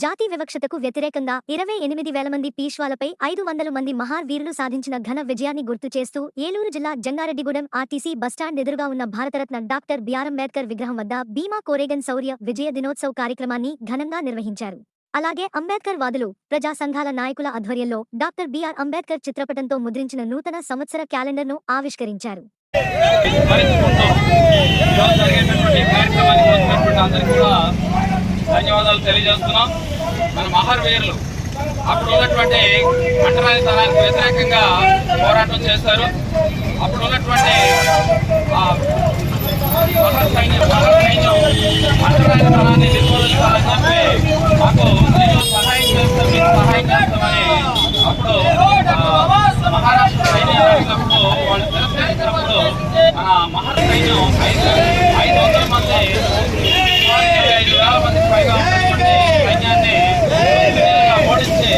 జాతి వివక్షతకు వ్యతిరేకంగా 28,000 మంది పీష్వాలపై 500 మంది మహార్ వీరులు సాధించిన ఘన విజయాన్ని గుర్తు చేస్తూ ఏలూరు జిల్లా జంగారెడ్డిగూడెం ఆర్టీసీ బస్టాండ్ ఎదురుగా ఉన్న భారతరత్న డాక్టర్ బిఆర్ అంబేద్కర్ విగ్రహం వద్ద భీమా కోరేగన్ శౌర్య విజయ దినోత్సవ్ కార్యక్రమాన్ని ఘనంగా నిర్వహించారు. అలాగే అంబేద్కర్ వాదులు, ప్రజా సంఘాల నాయకుల ఆధ్వర్యంలో డాక్టర్ బిఆర్ అంబేద్కర్ చిత్రపటంతో ముద్రించిన నూతన సంవత్సర క్యాలెండర్ను ఆవిష్కరించారు. ధన్యవాదాలు తెలియజేస్తున్నాం. మన మహర్ వీరులు అప్పుడు ఉన్నటువంటి అంటరానితనానికి వ్యతిరేకంగా పోరాటం చేశారు. అప్పుడు ఉన్నటువంటి మహర్ సైన్యం అంటరానితనాన్ని నిర్మూలించాలని చెప్పి మాకు సహాయం చేస్తామని అప్పుడు మహారాష్ట్ర సైన్యం అడిగినప్పుడు వాళ్ళు తిరస్కరించినప్పుడు మన మహర్ సైన్యం 500 మంది 25,000 మందికి పైగా ఉన్నటువంటి సైన్యాన్ని ఓడించి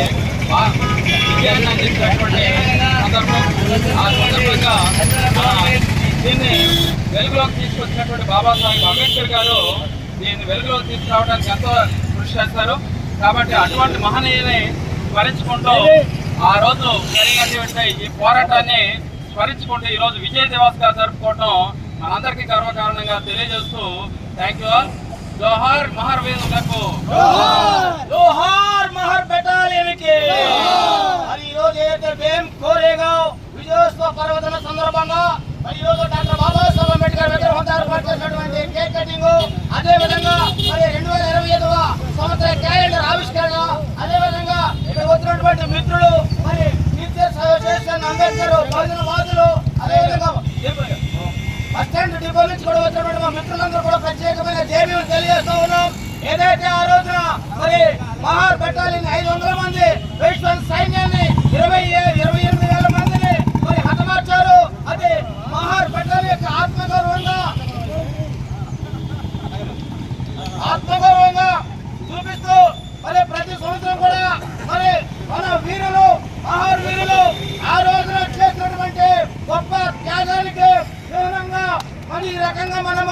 విజయాన్ని అందించినటువంటి సందర్భం. ఆ సందర్భంగా దీన్ని వెలుగులోకి తీసుకొచ్చినటువంటి బాబాసాహెబ్ అంబేద్కర్ గారు దీన్ని వెలుగులోకి తీసుకురావడానికి ఎంతో కృషి చేస్తారు. కాబట్టి అటువంటి మహనీయుని స్మరించుకుంటూ ఆ రోజు జరిగినటువంటి ఈ పోరాటాన్ని స్మరించుకుంటూ ఈరోజు విజయ దివస్ గా జరుపుకోవటం మనందరికీ గర్వకారణంగా తెలియజేస్తూ థ్యాంక్ యూ ఆల్. జోహార్ మహర్ వీరులకు, జోహార్ మహర్ బెటాలియన్కి. మరి ఈ రోజు ఏదైతే భీమ్ కోరేగావ్ విజయోత్సవ పర్వదిన సందర్భంగా మరి ఈ రోజు డాక్టర్ బాబాసాహెబ్ అంబేద్కర్ విగ్రహం ఏర్పాటు చేసినటువంటి కేక్ కటింగ్, అదే విధంగా మరి 2025వ సంవత్సర క్యాలెండర్ ఆవిష్కరణ, అదే విధంగా ఇక్కడ వచ్చినటువంటి మిత్రులు మరి టీచర్స్ అసోసియేషన్ అంబేద్కర్ బహుజన వాదులు, అదే విధంగా బస్టాండ్ డిపో నుంచి కూడా వచ్చినటువంటి మా మిత్రులందరూ కూడా ప్రత్యేకమైన జేబీలు తెలియజేస్తూ ఉన్నాం. ఏదైతే ఆ రోజున మరి మహార్ బెటాలియన్ 500 మంది వైశ్వన్ సైన్యాన్ని 28,000 మందిని మరి హతమార్చారు. అది మహార్ బెటాలియన్ యొక్క ఆత్మగౌరవంగా చూపిస్తూ మరి ప్రతి సంవత్సరం కూడా మరి మన వీరులు మహార్ వీరులు ఆ రోజున చేసినటువంటి గొప్ప త్యాగానికి చిహ్నంగా మరి ఈ రకంగా మనం